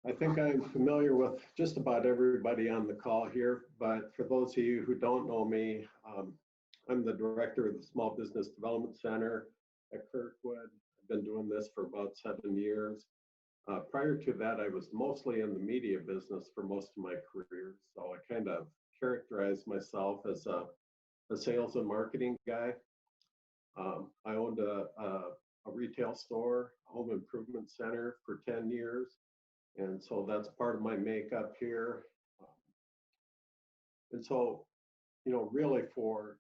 I think I'm familiar with just about everybody on the call here, but for those of you who don't know me, I'm the director of the Small Business Development Center at Kirkwood. I've been doing this for about 7 years. Prior to that, I was mostly in the media business for most of my career, so I kind of characterize myself as a sales and marketing guy. I owned a retail store, a home improvement center for 10 years. And so that's part of my makeup here. And so, really for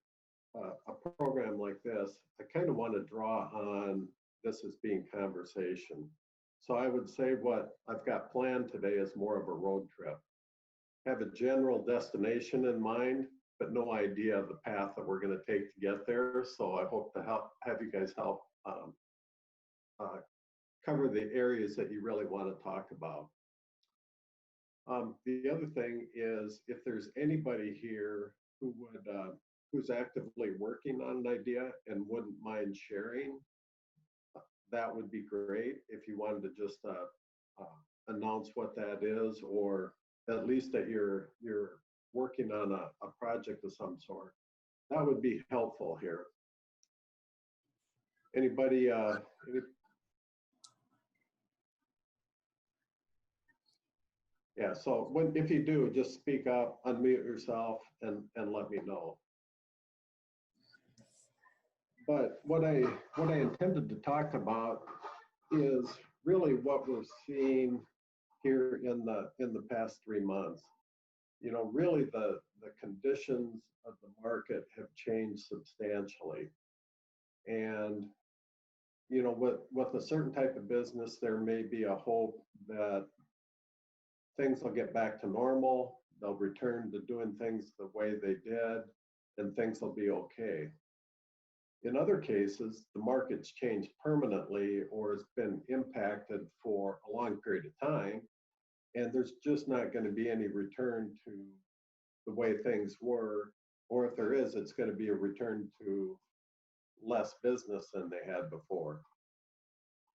a program like this, I kind of want to draw on this as being conversation. So I would say what I've got planned today is more of a road trip. Have a general destination in mind, but no idea of the path that we're going to take to get there. So I hope to have you guys help cover the areas that you really want to talk about. The other thing is, if there's anybody here who would, who's actively working on an idea and wouldn't mind sharing, that would be great. If you wanted to just announce what that is, or at least that you're working on a project of some sort, that would be helpful here. Anybody? Yeah, so if you do, just speak up, unmute yourself, and let me know. But what I intended to talk about is really what we're seeing here in the past 3 months. Really the conditions of the market have changed substantially. And with a certain type of business, there may be a hope that things will get back to normal, they'll return to doing things the way they did, and things will be okay. In other cases, the market's changed permanently or has been impacted for a long period of time, and there's just not going to be any return to the way things were, or if there is, it's going to be a return to less business than they had before.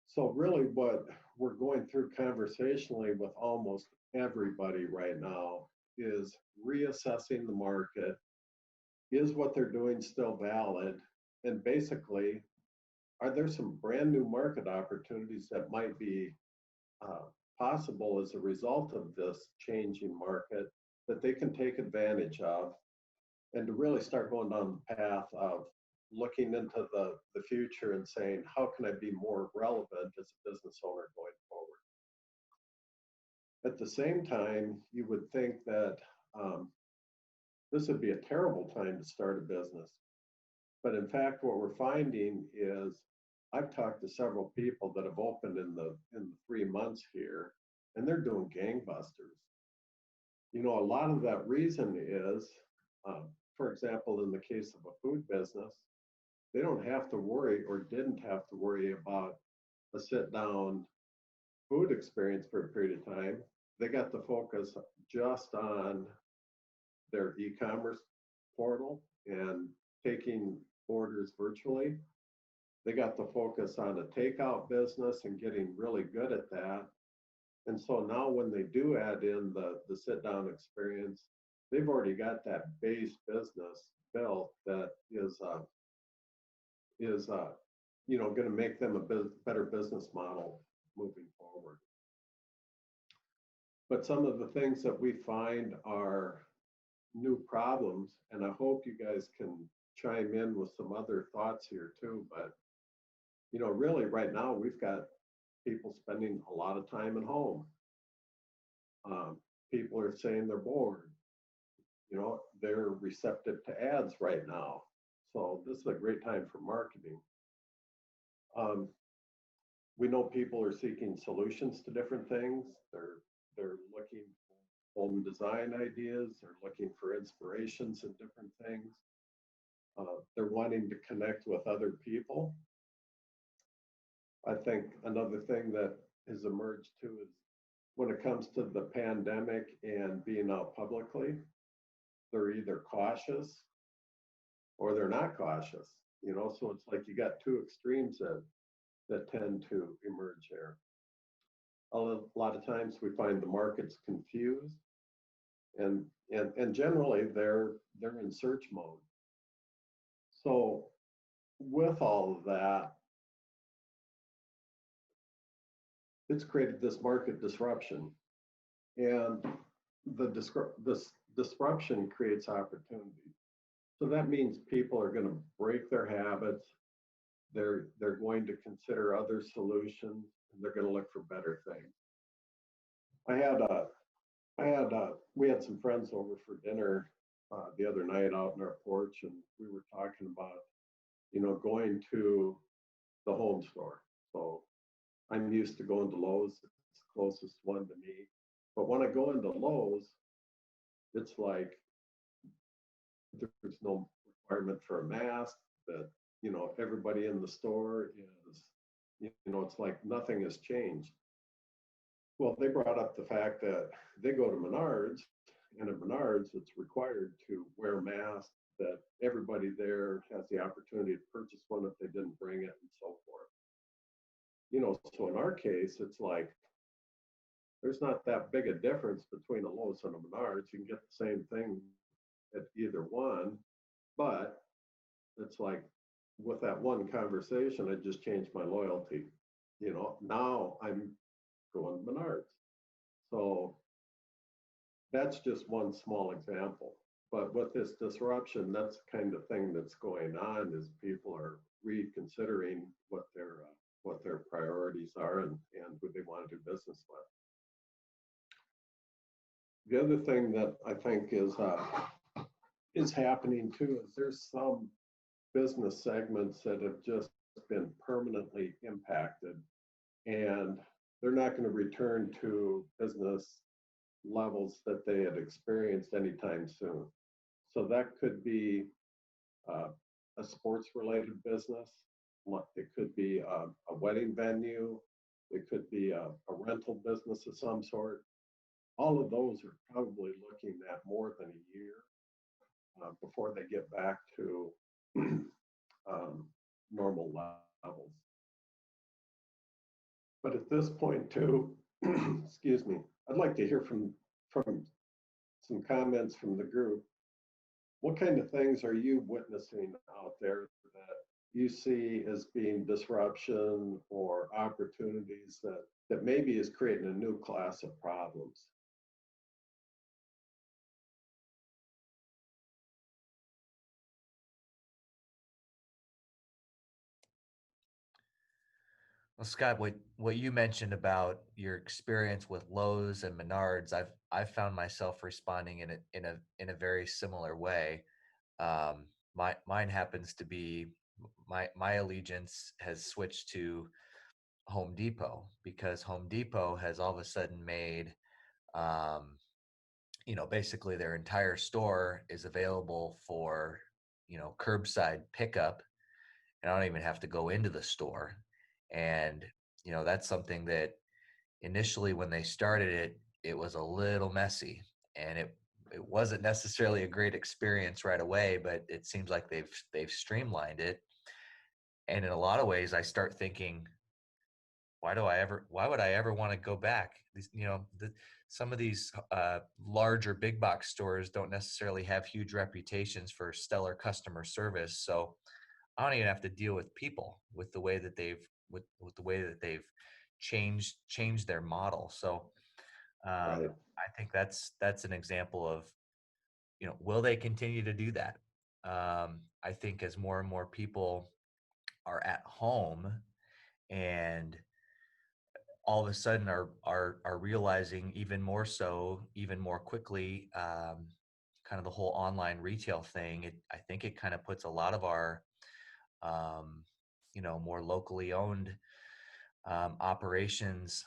So really what we're going through conversationally with almost everybody right now is reassessing the market. Is what they're doing still valid? And basically, are there some brand new market opportunities that might be possible as a result of this changing market that they can take advantage of, and to really start going down the path of looking into the future and saying, how can I be more relevant as a business owner going forward? At the same time, you would think that this would be a terrible time to start a business. But in fact, what we're finding is, I've talked to several people that have opened in the 3 months here, and they're doing gangbusters. A lot of that reason is, for example, in the case of a food business, they don't have to worry, or didn't have to worry, about a sit-down food experience for a period of time. They got to focus just on their e-commerce portal and taking orders virtually. They got to focus on a takeout business and getting really good at that. And so now when they do add in the sit-down experience, they've already got that base business built that is going to make them a better business model moving forward. But some of the things that we find are new problems, and I hope you guys can chime in with some other thoughts here too. But really right now we've got people spending a lot of time at home. People are saying they're bored. They're receptive to ads right now. So this is a great time for marketing. We know people are seeking solutions to different things. They're looking for home design ideas. They're looking for inspirations in different things. They're wanting to connect with other people. I think another thing that has emerged too is when it comes to the pandemic and being out publicly, they're either cautious or they're not cautious. So it's like you got two extremes that tend to emerge here. lot of times we find the market's confused, and generally they're in search mode. So with all of that, it's created this market disruption, and this disruption creates opportunity. So that means people are going to break their habits. They're going to consider other solutions, and they're going to look for better things. We had some friends over for dinner the other night out on our porch, and we were talking about, going to the home store. So I'm used to going to Lowe's. It's the closest one to me. But when I go into Lowe's, it's like there's no requirement for a mask, that, everybody in the store is, it's like nothing has changed. Well, they brought up the fact that they go to Menards, and at Menards, it's required to wear masks, that everybody there has the opportunity to purchase one if they didn't bring it, and so forth. So in our case, it's like, there's not that big a difference between a Lowe's and a Menards. You can get the same thing at either one, but it's like, with that one conversation, I just changed my loyalty. Now I'm going to Menards. So that's just one small example. But with this disruption, that's the kind of thing that's going on, is people are reconsidering what their priorities are, and who they want to do business with. The other thing that I think is happening too is there's some business segments that have just been permanently impacted, and they're not going to return to business levels that they had experienced anytime soon. So that could be a sports-related business. It could be a wedding venue. It could be a rental business of some sort. All of those are probably looking at more than a year before they get back to normal levels. But at this point too, excuse me, I'd like to hear from some comments from the group. What kind of things are you witnessing out there that you see as being disruption or opportunities that maybe is creating a new class of problems? Well, Scott, what you mentioned about your experience with Lowe's and Menards, I've found myself responding in a very similar way. Mine happens to be my allegiance has switched to Home Depot, because Home Depot has all of a sudden made, basically their entire store is available for, curbside pickup, and I don't even have to go into the store. And, that's something that initially when they started it, it was a little messy, and it wasn't necessarily a great experience right away, but it seems like they've streamlined it. And in a lot of ways, I start thinking, why would I ever want to go back? Some of these larger big box stores don't necessarily have huge reputations for stellar customer service. So I don't even have to deal with people with the way that they've changed their model. So Right. I think that's an example of, will they continue to do that? I think as more and more people are at home and all of a sudden are realizing even more so, even more quickly, kind of the whole online retail thing. I think it kind of puts a lot of our, more locally owned operations.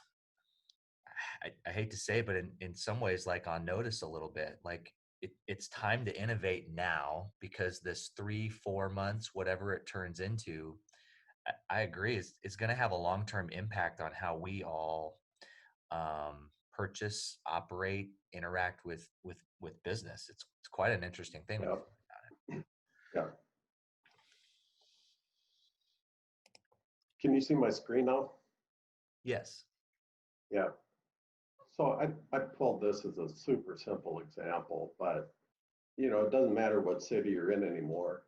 I hate to say, but in some ways, like on notice a little bit. Like it's time to innovate now, because this 3-4 months, whatever it turns into, I agree, is going to have a long-term impact on how we all purchase, operate, interact with business. It's quite an interesting thing when you think about it. Yeah. Can you see my screen now? Yes. Yeah. So I pulled this as a super simple example, but it doesn't matter what city you're in anymore.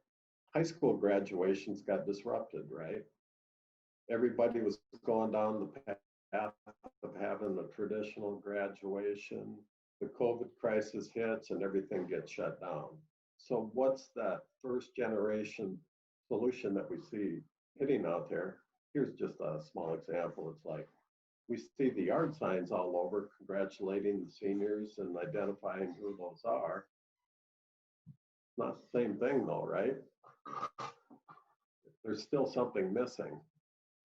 High school graduations got disrupted, right? Everybody was going down the path of having a traditional graduation. The COVID crisis hits and everything gets shut down. So what's that first generation solution that we see hitting out there? Here's just a small example. It's like we see the yard signs all over congratulating the seniors and identifying who those are. Not the same thing though, right? There's still something missing.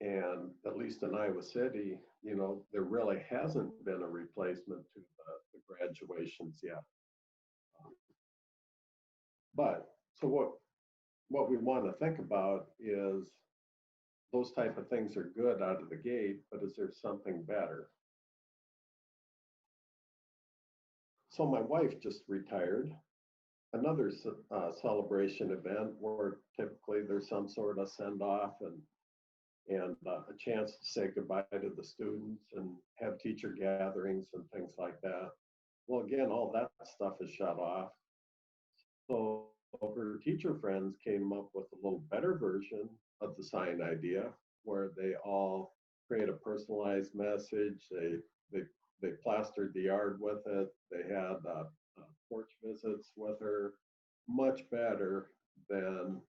And at least in Iowa City, there really hasn't been a replacement to the graduations yet. But so what we want to think about is those type of things are good out of the gate, but is there something better? So my wife just retired. Another celebration event where typically there's some sort of send off and a chance to say goodbye to the students and have teacher gatherings and things like that. Well, again, all that stuff is shut off. So her teacher friends came up with a little better version of the sign idea where they all create a personalized message. They plastered the yard with it. They had porch visits with her, much better than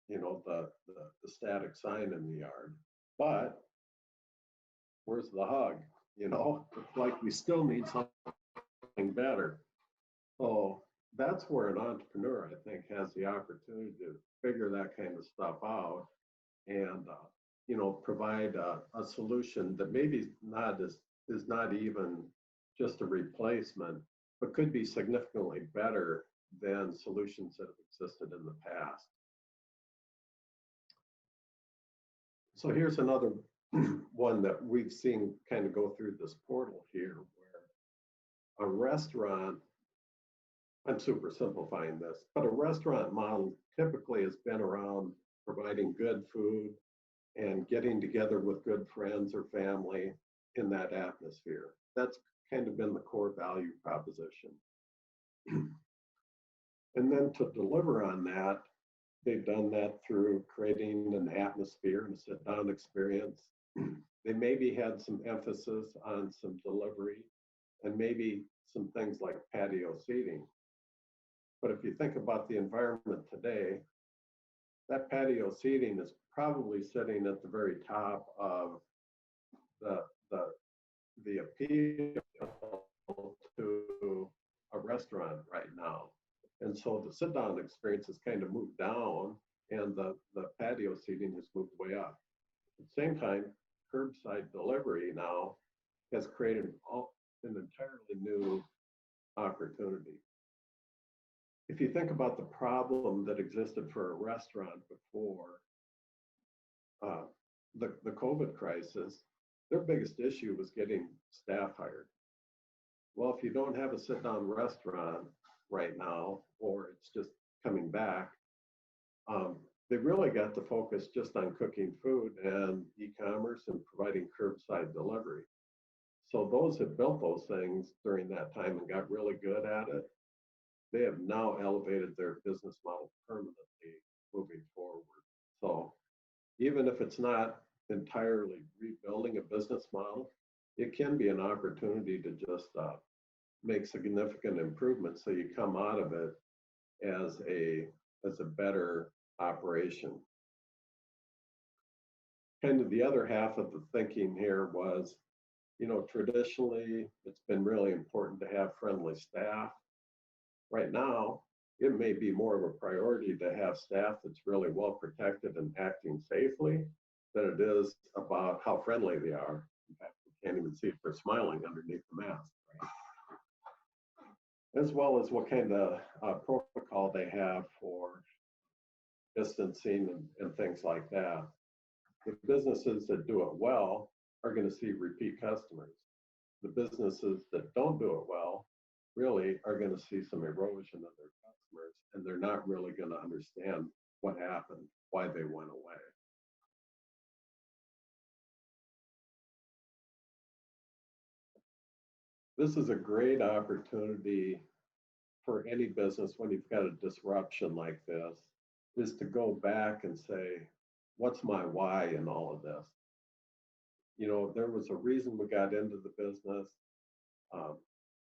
the static sign in the yard. But where's the hug? It's like we still need something better. So that's where an entrepreneur, I think, has the opportunity to figure that kind of stuff out and provide a solution that maybe is not even just a replacement, but could be significantly better than solutions that have existed in the past. So here's another one that we've seen kind of go through this portal here, where a restaurant, I'm super simplifying this, but a restaurant model typically has been around providing good food and getting together with good friends or family in that atmosphere. That's kind of been the core value proposition. And then to deliver on that, they've done that through creating an atmosphere and a sit-down experience. They maybe had some emphasis on some delivery and maybe some things like patio seating. But if you think about the environment today, that patio seating is probably sitting at the very top of the appeal to a restaurant right now. And so the sit-down experience has kind of moved down and the patio seating has moved way up. At the same time, curbside delivery now has created an entirely new opportunity. If you think about the problem that existed for a restaurant before the COVID crisis, their biggest issue was getting staff hired. Well, if you don't have a sit-down restaurant right now, or it's just coming back, they really got to focus just on cooking food and e-commerce and providing curbside delivery. So those that built those things during that time and got really good at it, they have now elevated their business model permanently moving forward. So even if it's not entirely rebuilding a business model, it can be an opportunity to just make significant improvements so you come out of it as a better operation. Kind of the other half of the thinking here was, traditionally it's been really important to have friendly staff. Right now, it may be more of a priority to have staff that's really well protected and acting safely than it is about how friendly they are. In fact, you can't even see if they're smiling underneath the mask, right? As well as what kind of protocol they have for distancing and things like that. The businesses that do it well are going to see repeat customers. The businesses that don't do it well really are going to see some erosion of their customers, and they're not really going to understand what happened, why they went away. this is a great opportunity for any business when you've got a disruption like this, is to go back and say, what's my why in all of this? You know, there was a reason we got into the business. Um,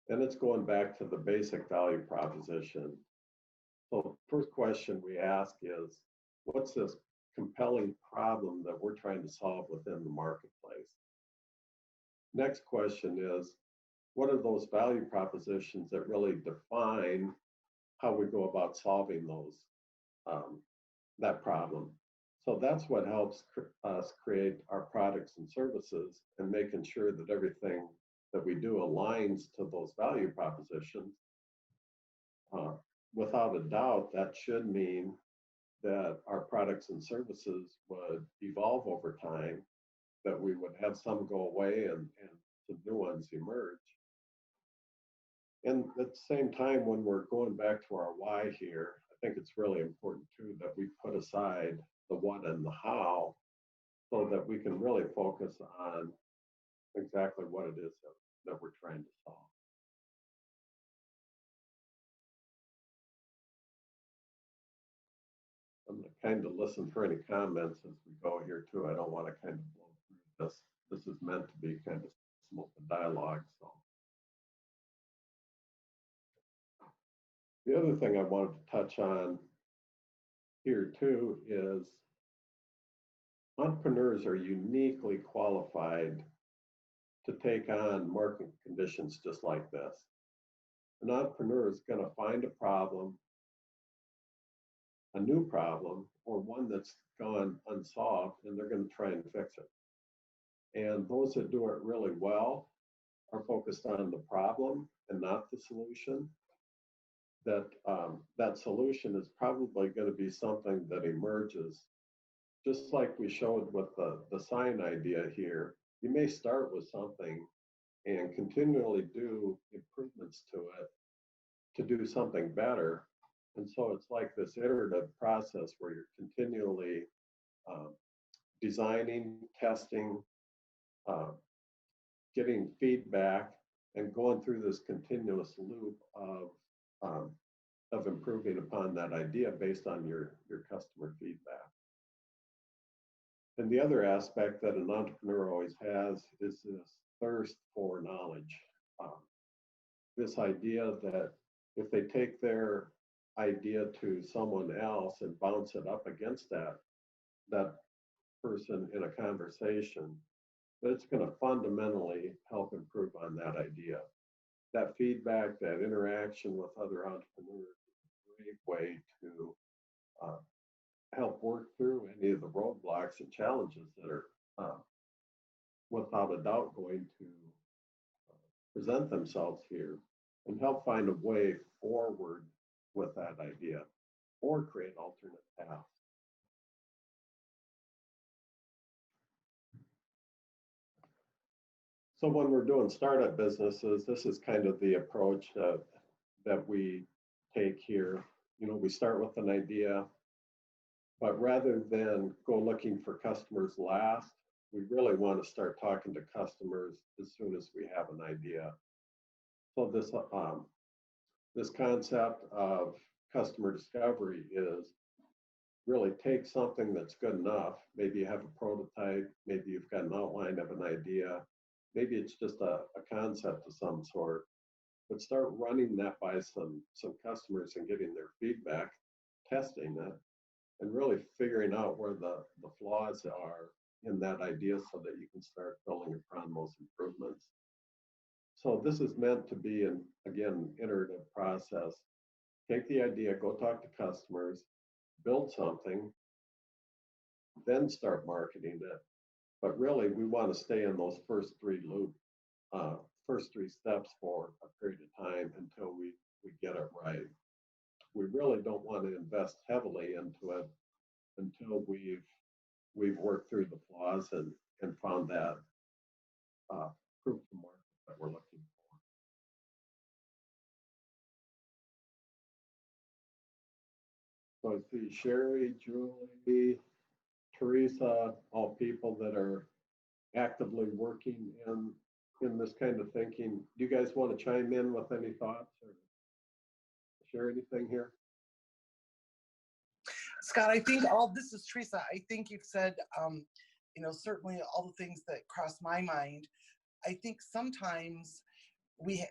and it's going back to the basic value proposition. So the first question we ask is, what's this compelling problem that we're trying to solve within the marketplace? Next question is, what are those value propositions that really define how we go about solving that problem? So that's what helps us create our products and services, and making sure that everything that we do aligns to those value propositions. Without a doubt, that should mean that our products and services would evolve over time, that we would have some go away and some new ones emerge. And at the same time, when we're going back to our why here, I think it's really important too that we put aside the what and the how, so that we can really focus on exactly what it is that we're trying to solve. I'm going to kind of listen for any comments as we go here too. I don't want to kind of blow through this. This is meant to be kind of some open dialogue. So the other thing I wanted to touch on here too is entrepreneurs are uniquely qualified to take on market conditions just like this. An entrepreneur is going to find a problem, a new problem, or one that's gone unsolved, and they're going to try and fix it. And those that do it really well are focused on the problem and not the solution. That solution is probably going to be something that emerges, just like we showed with the sign idea here. You may start with something and continually do improvements to it to do something better. And so it's like this iterative process where you're continually designing, testing, getting feedback, and going through this continuous loop of improving upon that idea based on your customer feedback. And the other aspect that an entrepreneur always has is this thirst for knowledge. This idea that if they take their idea to someone else and bounce it up against that person in a conversation, that it's going to fundamentally help improve on that idea. That feedback, that interaction with other entrepreneurs is a great way to help work through any of the roadblocks and challenges that are without a doubt going to present themselves here, and help find a way forward with that idea or create alternate paths. So when we're doing startup businesses, this is kind of the approach that we take here. You know, we start with an idea, but rather than go looking for customers last, we really want to start talking to customers as soon as we have an idea. So this concept of customer discovery is really take something that's good enough. Maybe you have a prototype, maybe you've got an outline of an idea, maybe it's just a concept of some sort, but start running that by some customers and getting their feedback, testing it, and really figuring out where the flaws are in that idea so that you can start building upon those improvements. So this is meant to be an, again, iterative process. Take the idea, go talk to customers, build something, then start marketing it. But really, we want to stay in those first three steps for a period of time until we get it right. We really don't want to invest heavily into it until we've worked through the flaws and found that proof of market that we're looking for. So I see Sherry, Julie, Teresa, all people that are actively working in in this kind of thinking. Do you guys want to chime in with any thoughts or share anything here? Scott, this is Teresa. I think you've said, certainly all the things that cross my mind. I think sometimes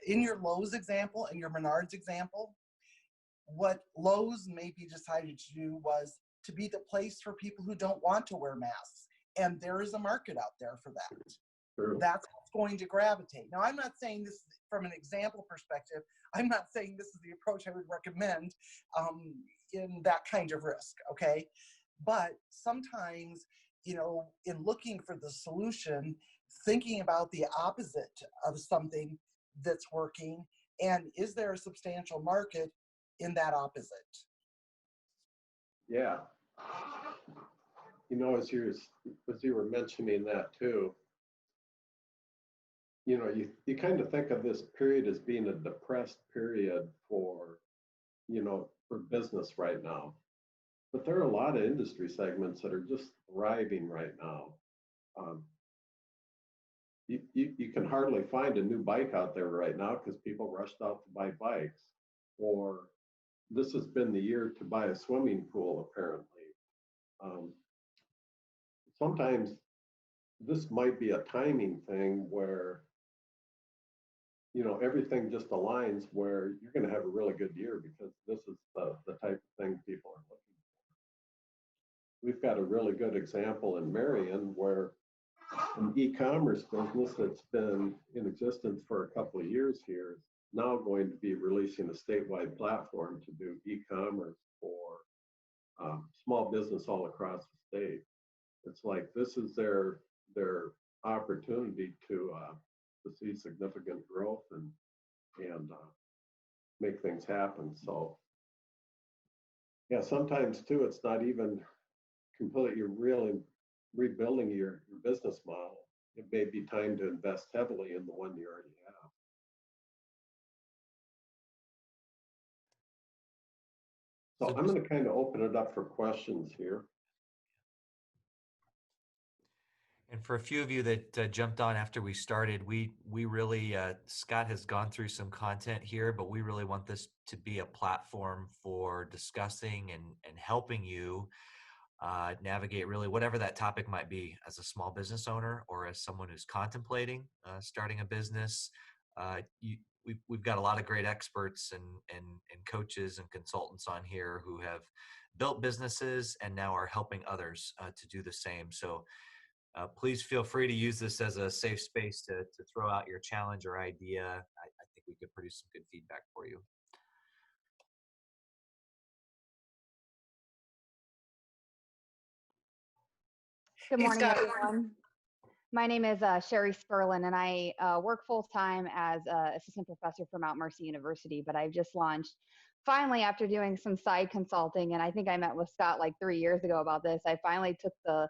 in your Lowe's example and your Menards example, what Lowe's maybe decided to do was to be the place for people who don't want to wear masks. And there is a market out there for that. True. That's what's going to gravitate. Now, I'm not saying this from an example perspective. I'm not saying this is the approach I would recommend in that kind of risk, okay? But sometimes, in looking for the solution, thinking about the opposite of something that's working, and is there a substantial market in that opposite? Yeah. As you were mentioning that too, you kind of think of this period as being a depressed period for business right now. But there are a lot of industry segments that are just thriving right now. You can hardly find a new bike out there right now because people rushed out to buy bikes. Or this has been the year to buy a swimming pool, apparently. Sometimes this might be a timing thing where everything just aligns where you're going to have a really good year because this is the type of thing people are looking for. We've got a really good example in Marion where an e-commerce business that's been in existence for a couple of years here is now going to be releasing a statewide platform to do e-commerce for small business all across the state. It's like this is their opportunity to see significant growth and make things happen. So yeah, sometimes too, it's not even completely really rebuilding your business model. It may be time to invest heavily in the one you already have. So I'm going to kind of open it up for questions here. And for a few of you that jumped on after we started, we really, Scott has gone through some content here, but we really want this to be a platform for discussing and helping you navigate really whatever that topic might be as a small business owner or as someone who's contemplating starting a business. We've got a lot of great experts and coaches and consultants on here who have built businesses and now are helping others to do the same. So please feel free to use this as a safe space to throw out your challenge or idea. I think we could produce some good feedback for you. Good morning, everyone. My name is Sherry Sperlin, and I work full-time as an assistant professor for Mount Mercy University, but I've just launched, finally, after doing some side consulting, and I think I met with Scott like 3 years ago about this, I finally took the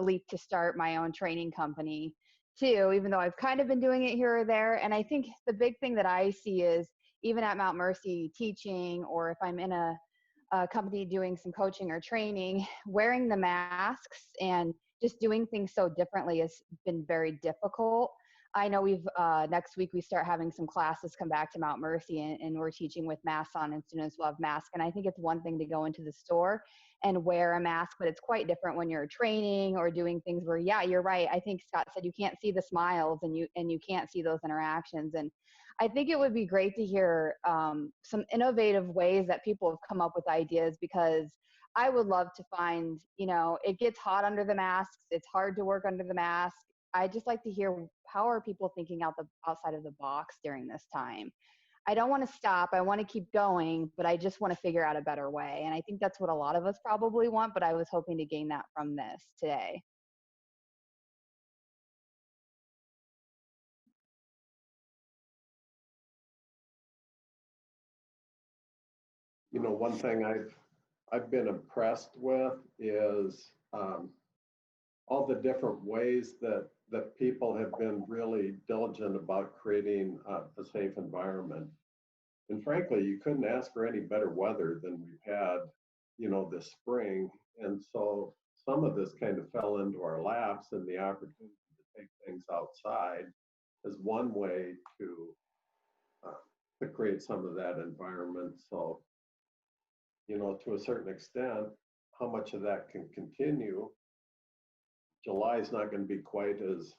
leap to start my own training company too, even though I've kind of been doing it here or there. And I think the big thing that I see is even at Mount Mercy teaching, or if I'm in a company doing some coaching or training, wearing the masks and just doing things so differently has been very difficult. I know next week we start having some classes come back to Mount Mercy and we're teaching with masks on and students will have masks. And I think it's one thing to go into the store and wear a mask, but it's quite different when you're training or doing things where, yeah, you're right. I think Scott said you can't see the smiles and you can't see those interactions. And I think it would be great to hear some innovative ways that people have come up with ideas, because I would love to find, it gets hot under the masks. It's hard to work under the mask. I just like to hear, how are people thinking outside of the box during this time? I don't want to stop. I want to keep going, but I just want to figure out a better way. And I think that's what a lot of us probably want, but I was hoping to gain that from this today. One thing I've been impressed with is all the different ways that people have been really diligent about creating a safe environment. And frankly, you couldn't ask for any better weather than we've had, this spring. And so some of this kind of fell into our laps and the opportunity to take things outside. as one way to create some of that environment. So, to a certain extent, how much of that can continue? July is not going to be quite as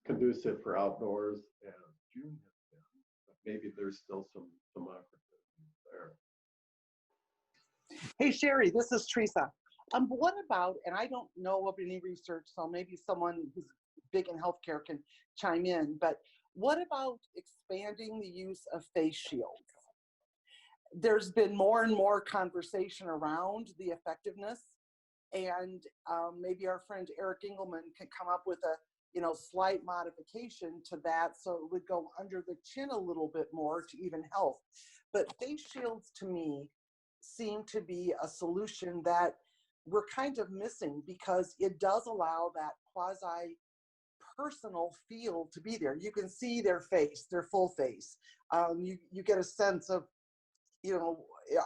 conducive for outdoors as June has been, but maybe there's still some opportunities there. Hey, Sherry, this is Teresa. What about, and I don't know of any research, so maybe someone who's big in healthcare can chime in, but what about expanding the use of face shields? There's been more and more conversation around the effectiveness, and maybe our friend Eric Engelman can come up with a slight modification to that so it would go under the chin a little bit more to even help. But face shields to me seem to be a solution that we're kind of missing, because it does allow that quasi personal feel to be there. You can see their face, their full face. You get a sense of,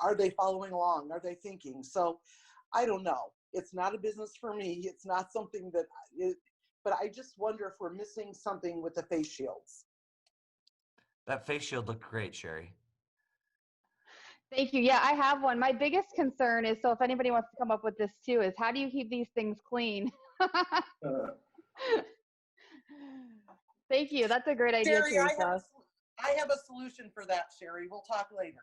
are they following along? Are they thinking? So I don't know. It's not a business for me. It's not something that, but I just wonder if we're missing something with the face shields. That face shield looked great, Sherry. Thank you. Yeah, I have one. My biggest concern is, so if anybody wants to come up with this too, is how do you keep these things clean? Thank you. That's a great idea, Sherry, Teresa. I have a solution for that, Sherry. We'll talk later.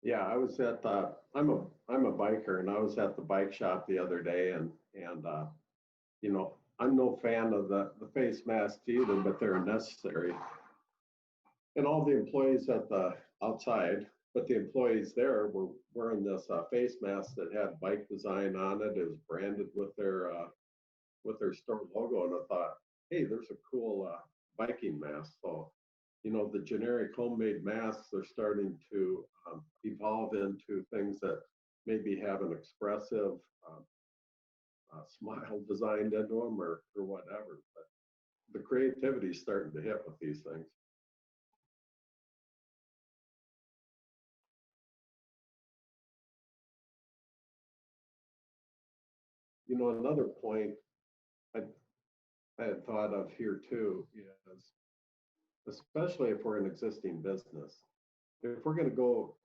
Yeah, I was at I'm a biker, and I was at the bike shop the other day, and I'm no fan of the face masks either, but they're necessary. And all the employees at the outside, but the employees there were wearing this face mask that had bike design on it. It was branded with their store logo, and I thought, hey, there's a cool biking mask. So, the generic homemade masks are starting to evolve into things that maybe have an expressive smile designed into them or whatever. But the creativity is starting to hit with these things. Another point I had thought of here too is, especially if we're an existing business, if we're going to go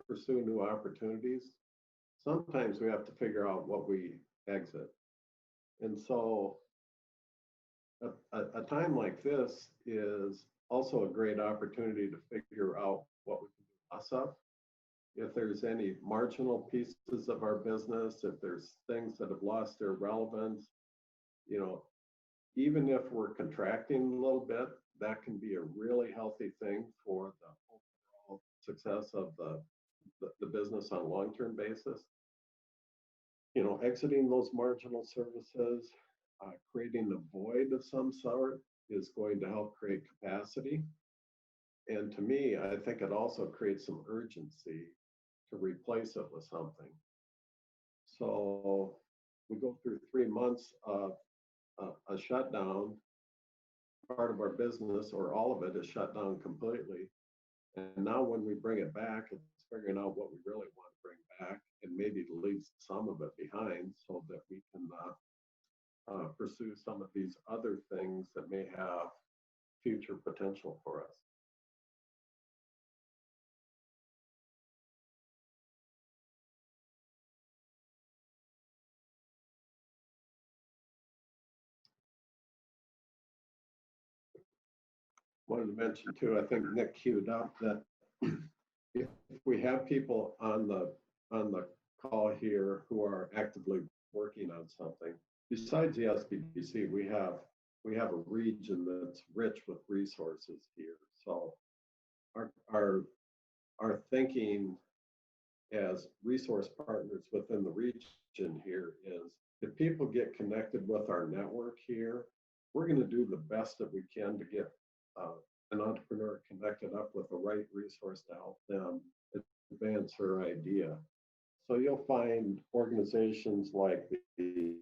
pursue new opportunities, sometimes we have to figure out what we exit. And so a time like this is also a great opportunity to figure out what we can do less of. If there's any marginal pieces of our business, if there's things that have lost their relevance, even if we're contracting a little bit, that can be a really healthy thing for the overall success of the business on a long-term basis. Exiting those marginal services, creating a void of some sort is going to help create capacity. And to me, I think it also creates some urgency to replace it with something. So we go through 3 months of a shutdown. Part of our business, or all of it, is shut down completely. And now when we bring it back, it's figuring out what we really want to bring back and maybe leave some of it behind so that we can pursue some of these other things that may have future potential for us. Wanted to mention too, I think Nick queued up that if we have people on the call here who are actively working on something, besides the SBDC, we have a region that's rich with resources here. So our thinking as resource partners within the region here is, if people get connected with our network here, we're going to do the best that we can to get an entrepreneur connected up with the right resource to help them advance her idea. So you'll find organizations like the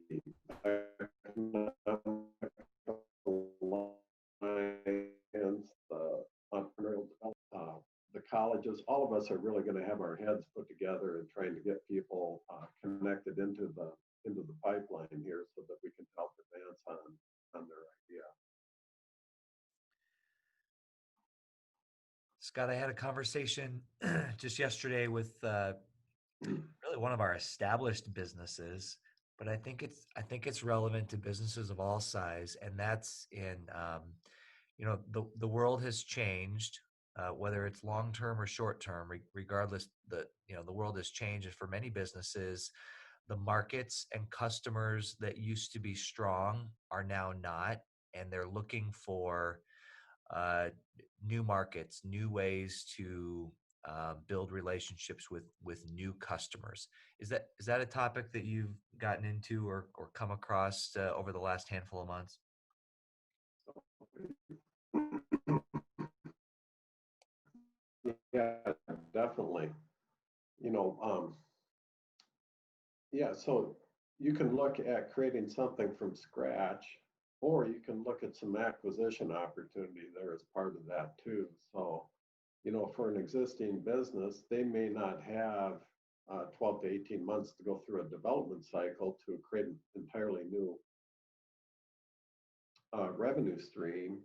Alliance, the Entrepreneurial Development, the colleges. All of us are really going to have our heads put together and trying to get people connected into into the pipeline here so that we can help advance on their idea. Scott, I had a conversation just yesterday with really one of our established businesses, but I think it's relevant to businesses of all size, and that's in the world has changed, whether it's long term or short term. Regardless, the world has changed, and for many businesses, the markets and customers that used to be strong are now not, and they're looking for new markets, new ways to build relationships with new customers. Is that a topic that you've gotten into or come across over the last handful of months? Yeah, definitely. So you can look at creating something from scratch, or you can look at some acquisition opportunity there as part of that too. So, for an existing business, they may not have 12 to 18 months to go through a development cycle to create an entirely new revenue stream,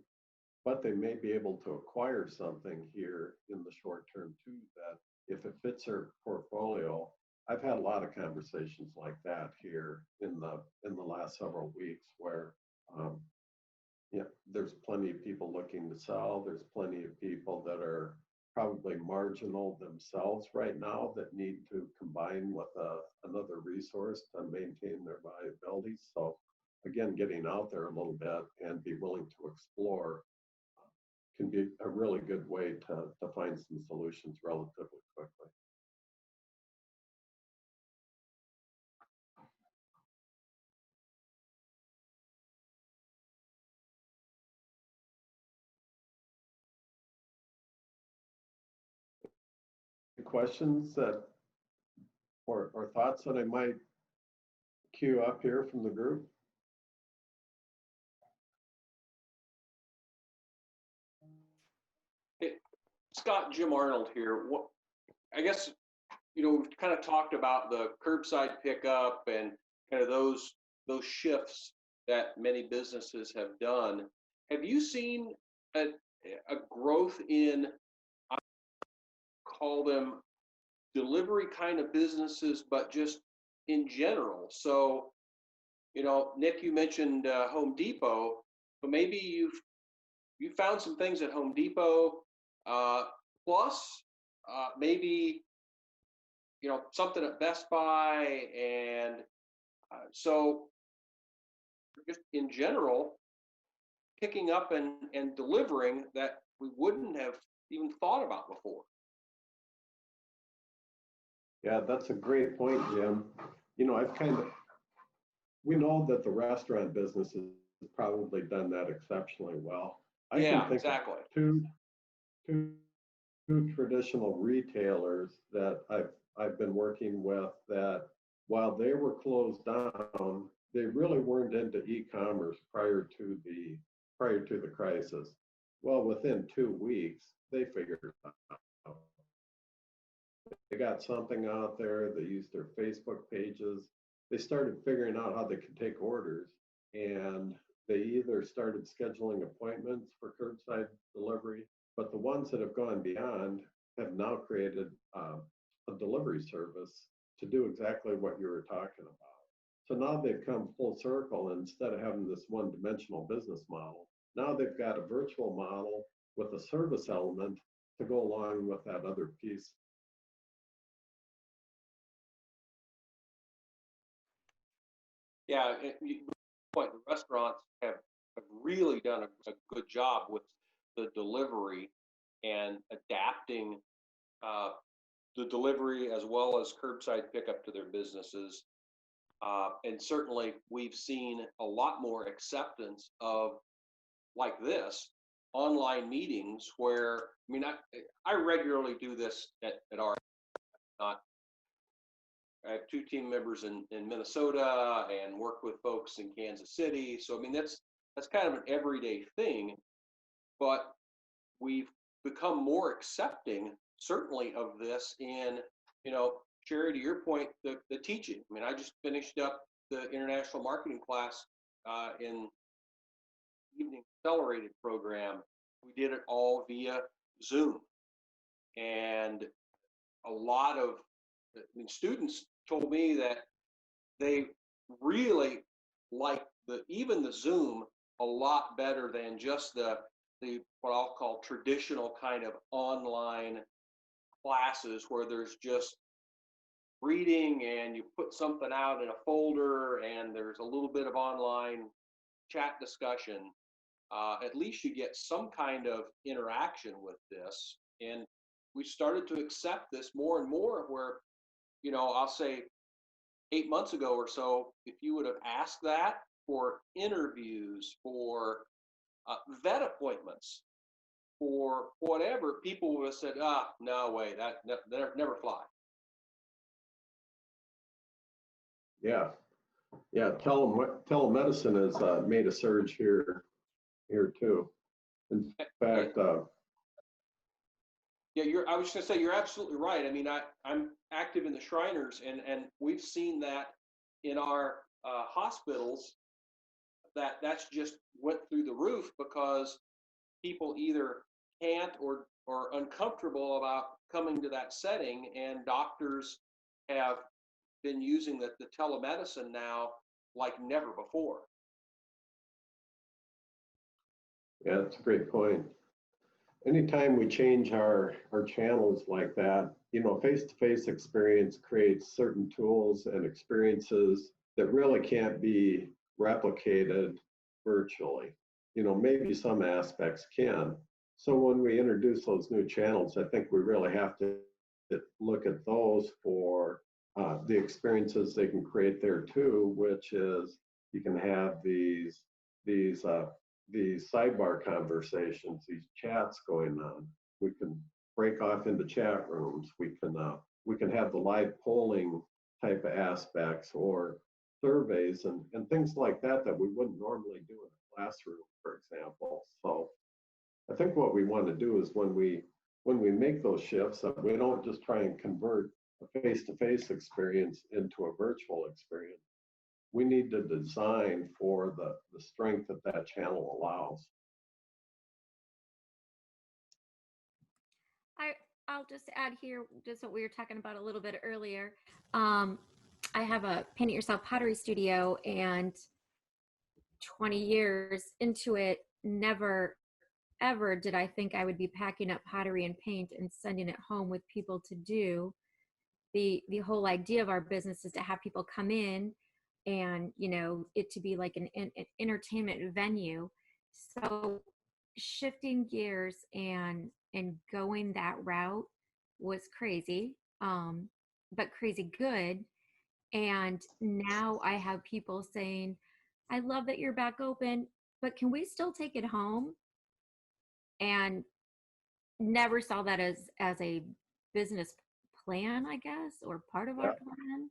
but they may be able to acquire something here in the short term too, that if it fits their portfolio. I've had a lot of conversations like that here in the last several weeks where there's plenty of people looking to sell. There's plenty of people that are probably marginal themselves right now that need to combine with another resource to maintain their viability. So again, getting out there a little bit and be willing to explore can be a really good way to find some solutions relatively quickly. Questions or thoughts that I might queue up here from the group? Hey, Scott, Jim Arnold here. I guess, we've kind of talked about the curbside pickup and kind of those shifts that many businesses have done. Have you seen a growth in, I call them delivery kind of businesses, but just in general? So, Nick, you mentioned Home Depot, but maybe you found some things at Home Depot, plus maybe something at Best Buy, and so just in general, picking up and delivering that we wouldn't have even thought about before. Yeah, that's a great point, Jim. We know that the restaurant business has probably done that exceptionally well. I can think exactly. of two traditional retailers that I've been working with that while they were closed down, they really weren't into e-commerce prior to the crisis. Well, within 2 weeks, they figured it out. They got something out there. They used their Facebook pages. They started figuring out how they could take orders, and they either started scheduling appointments for curbside delivery, but the ones that have gone beyond have now created a delivery service to do exactly what you were talking about. So now they've come full circle, and instead of having this one-dimensional business model, now they've got a virtual model with a service element to go along with that other piece. Yeah, the restaurants have really done a good job with the delivery and adapting the delivery as well as curbside pickup to their businesses. And certainly we've seen a lot more acceptance of, like this, online meetings where, I regularly do this at our, I have 2 team members in Minnesota and work with folks in Kansas City. So, that's kind of an everyday thing, but we've become more accepting, certainly, of this in, Sherry, to your point, the teaching. I just finished up the international marketing class in evening accelerated program, we did it all via Zoom. And a lot of students told me that they really like even the Zoom a lot better than just the what I'll call traditional kind of online classes where there's just reading and you put something out in a folder and there's a little bit of online chat discussion. At least you get some kind of interaction with this. And we started to accept this more and more where, I'll say 8 months ago or so, if you would have asked that for interviews, for vet appointments, for whatever, people would have said, no way, that never fly. Yeah. Telemedicine has made a surge here too. In fact, yeah, I was just gonna say you're absolutely right. I mean, I'm active in the Shriners, and we've seen that in our hospitals. That's just went through the roof because people either can't or are uncomfortable about coming to that setting, and doctors have been using the telemedicine now like never before. yeah, that's a great point. Anytime we change our channels like that, face-to-face experience creates certain tools and experiences that really can't be replicated virtually. Maybe some aspects can. So when we introduce those new channels, I think we really have to look at those for the experiences they can create there too, which is you can have these sidebar conversations, these chats going on. We can break off into chat rooms. We can have the live polling type of aspects or surveys and things like that we wouldn't normally do in a classroom, for example. So I think what we want to do is when we make those shifts, that we don't just try and convert a face-to-face experience into a virtual experience. We need to design for the strength that channel allows. I'll just add here just what we were talking about a little bit earlier. I have a paint it yourself pottery studio, and 20 years into it, never ever did I think I would be packing up pottery and paint and sending it home with people to do. The whole idea of our business is to have people come in and it to be like an entertainment venue. So shifting gears and going that route was crazy, but crazy good. And now I have people saying, I love that you're back open, but can we still take it home? And never saw that as a business plan, I guess, or part of our plan.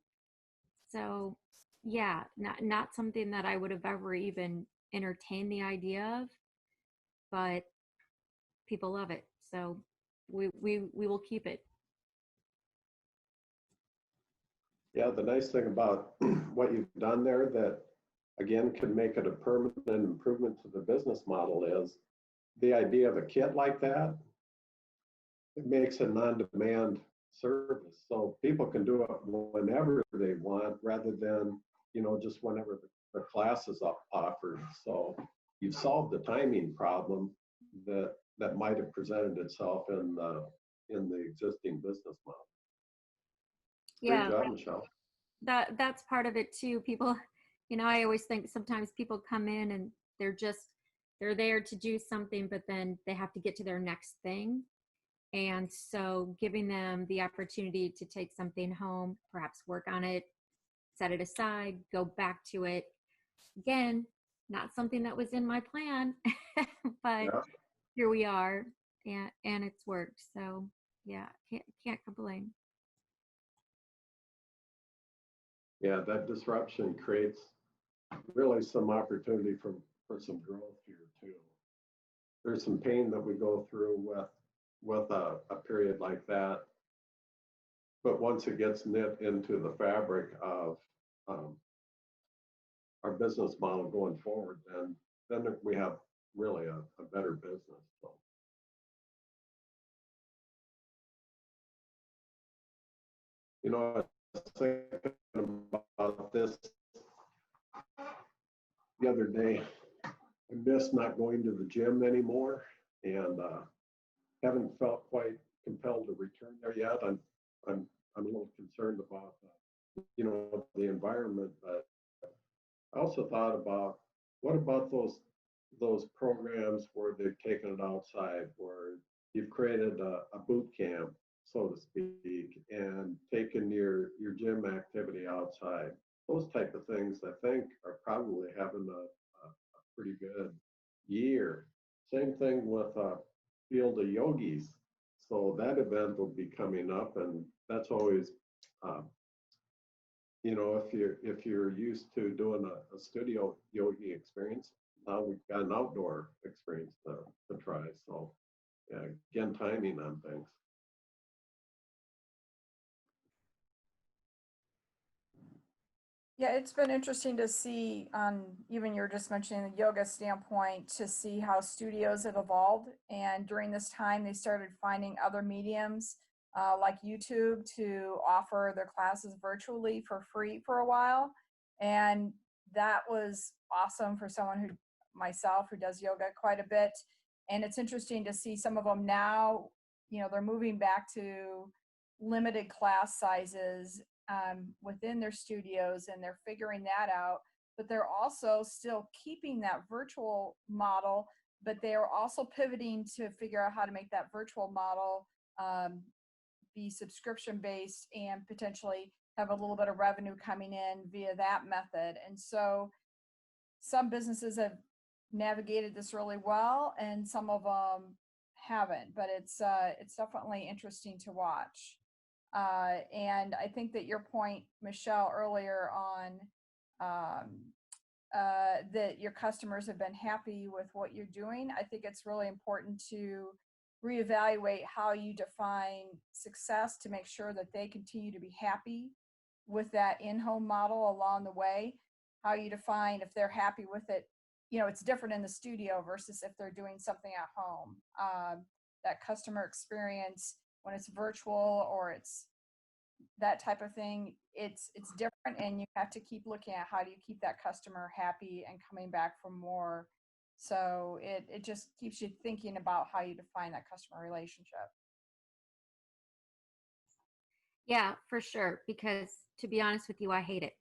So yeah, not something that I would have ever even entertained the idea of, but people love it. So we will keep it. Yeah, the nice thing about what you've done there that again can make it a permanent improvement to the business model is the idea of a kit like that. It makes a non-demand service, so people can do it whenever they want rather than just whenever the class is offered. So you've solved the timing problem that might have presented itself in the existing business model. Yeah, great job, Michelle. That's part of it too. People, I always think sometimes people come in and they're there to do something, but then they have to get to their next thing. And so giving them the opportunity to take something home, perhaps work on it, set it aside, go back to it. Again, not something that was in my plan, but here we are, and it's worked. So yeah, can't complain. Yeah, that disruption creates really some opportunity for some growth here too. There's some pain that we go through with a period like that, but once it gets knit into the fabric of our business model going forward, then we have really a better business. So. You know, I was thinking about this the other day. I miss not going to the gym anymore, and haven't felt quite compelled to return there yet. I'm a little concerned about the environment, but I also thought about what about those programs where they've taken it outside, where you've created a boot camp, so to speak, and taken your gym activity outside. Those type of things, I think, are probably having a pretty good year. Same thing with Field of Yogis. So that event will be coming up, and that's always, if you're used to doing a studio yogi experience, now we've got an outdoor experience to try. So yeah, again, timing on things. Yeah, it's been interesting to see on even you're just mentioning the yoga standpoint to see how studios have evolved. And during this time, they started finding other mediums like YouTube to offer their classes virtually for free for a while. And that was awesome for someone myself, who does yoga quite a bit. And it's interesting to see some of them now, they're moving back to limited class sizes within their studios, and they're figuring that out. But they're also still keeping that virtual model, but they are also pivoting to figure out how to make that virtual model be subscription based and potentially have a little bit of revenue coming in via that method. And so some businesses have navigated this really well, and some of them haven't. But it's definitely interesting to watch. And I think that your point, Michelle, earlier on that your customers have been happy with what you're doing, I think it's really important to reevaluate how you define success to make sure that they continue to be happy with that in-home model along the way. How you define if they're happy with it, it's different in the studio versus if they're doing something at home. That customer experience, when it's virtual or it's that type of thing, it's different, and you have to keep looking at how do you keep that customer happy and coming back for more. So it just keeps you thinking about how you define that customer relationship. Yeah, for sure. Because to be honest with you, I hate it.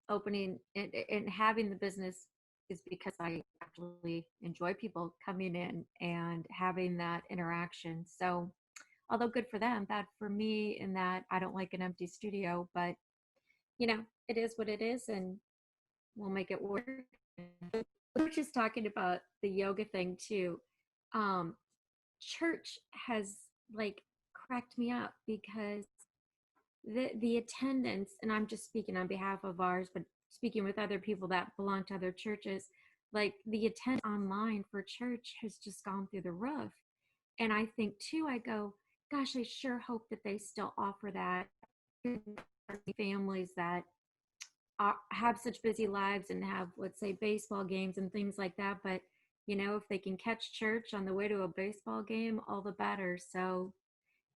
Opening and having the business is because I actually enjoy people coming in and having that interaction. So although good for them, bad for me in that I don't like an empty studio, but it is what it is, and we'll make it work. We were just talking about the yoga thing too. Church has cracked me up because the attendance, and I'm just speaking on behalf of ours, but speaking with other people that belong to other churches, the attendance online for church has just gone through the roof. And I think too, I go, gosh, I sure hope that they still offer that to families that have such busy lives and have, let's say, baseball games and things like that. But, if they can catch church on the way to a baseball game, all the better. So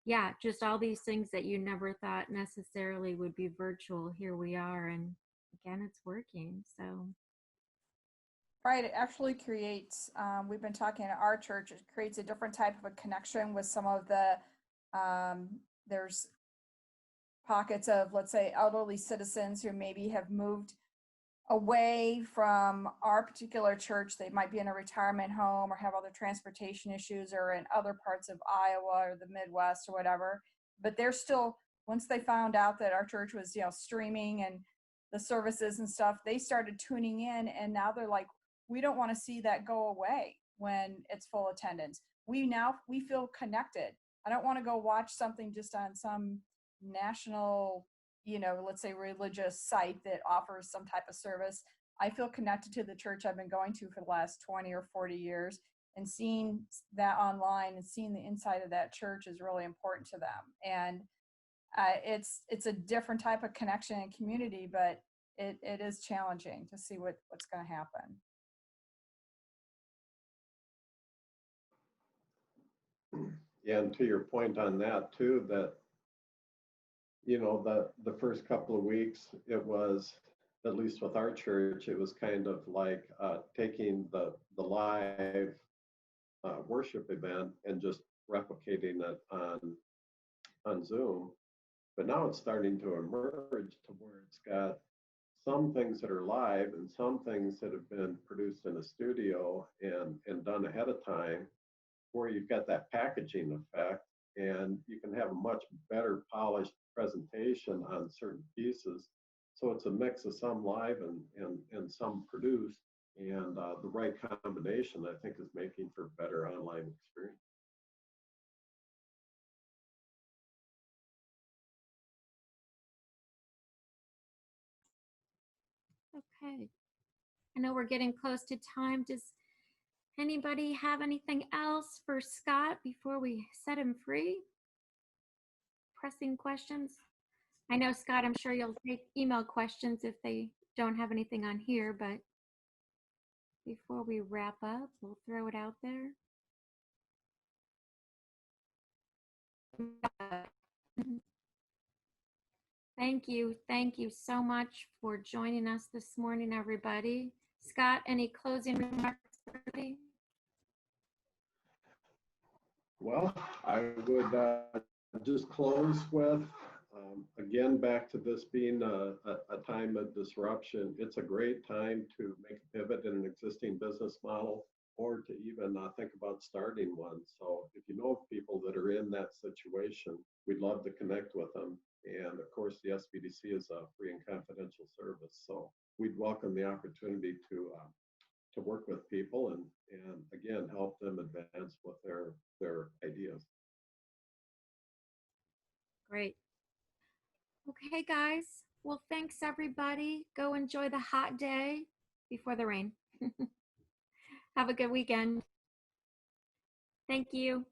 yeah, just all these things that you never thought necessarily would be virtual. Here we are. And again, it's working. So. Right. It actually creates, we've been talking at our church, it creates a different type of a connection with some of the, there's pockets of, let's say, elderly citizens who maybe have moved away from our particular church. They might be in a retirement home or have other transportation issues, or in other parts of Iowa or the Midwest or whatever. But they're still, once they found out that our church was, streaming and the services and stuff, they started tuning in, and now they're like, we don't want to see that go away when it's full attendance. We feel connected. I don't want to go watch something just on some national, let's say religious site that offers some type of service. I feel connected to the church I've been going to for the last 20 or 40 years, and seeing that online and seeing the inside of that church is really important to them. And it's a different type of connection and community, but it is challenging to see what's going to happen. Yeah, and to your point on that too, that, you know, the first couple of weeks, it was, at least with our church, it was kind of like taking the live worship event and just replicating it on Zoom. But now it's starting to emerge to where it's got some things that are live and some things that have been produced in a studio and done ahead of time, where you've got that packaging effect, and you can have a much better polished presentation on certain pieces. So it's a mix of some live and some produced, and the right combination, I think, is making for a better online experience. Okay. I know we're getting close to time. Does anybody have anything else for Scott before we set him free? Pressing questions? I know, Scott, I'm sure you'll take email questions if they don't have anything on here, but before we wrap up, we'll throw it out there. Thank you. Thank you so much for joining us this morning, everybody. Scott, any closing remarks? Well, I would just close with, again, back to this being a time of disruption. It's a great time to make a pivot in an existing business model, or to even think about starting one. So if you know of people that are in that situation, we'd love to connect with them. And of course, the SBDC is a free and confidential service. So we'd welcome the opportunity to work with people and again, help them advance with their ideas. Great. Okay, guys. Well, thanks, everybody. Go enjoy the hot day before the rain. Have a good weekend. Thank you.